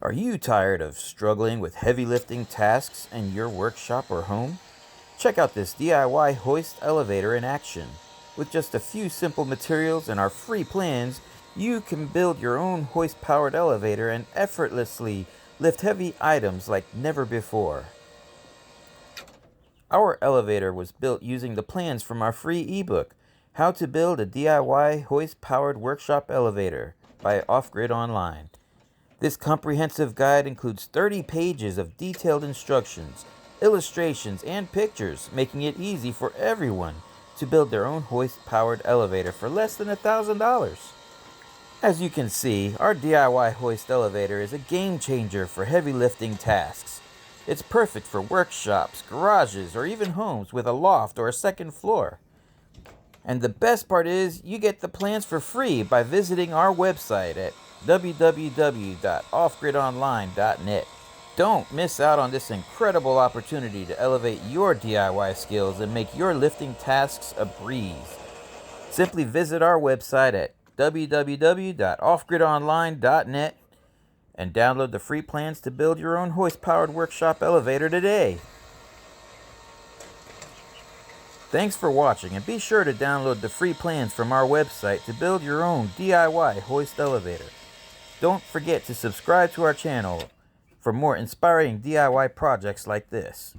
Are you tired of struggling with heavy lifting tasks in your workshop or home? Check out this DIY hoist elevator in action. With just a few simple materials and our free plans, you can build your own hoist powered elevator and effortlessly lift heavy items like never before. Our elevator was built using the plans from our free ebook, How to Build a DIY Hoist Powered Workshop Elevator by Off Grid Online. This comprehensive guide includes 30 pages of detailed instructions, illustrations, and pictures, making it easy for everyone to build their own hoist-powered elevator for less than $1,000. As you can see, our DIY hoist elevator is a game changer for heavy lifting tasks. It's perfect for workshops, garages, or even homes with a loft or a second floor. And the best part is, you get the plans for free by visiting our website at www.offgridonline.net. Don't miss out on this incredible opportunity to elevate your DIY skills and make your lifting tasks a breeze. Simply visit our website at www.offgridonline.net and download the free plans to build your own hoist-powered workshop elevator today. Thanks for watching, and be sure to download the free plans from our website to build your own DIY hoist elevator. Don't forget to subscribe to our channel for more inspiring DIY projects like this.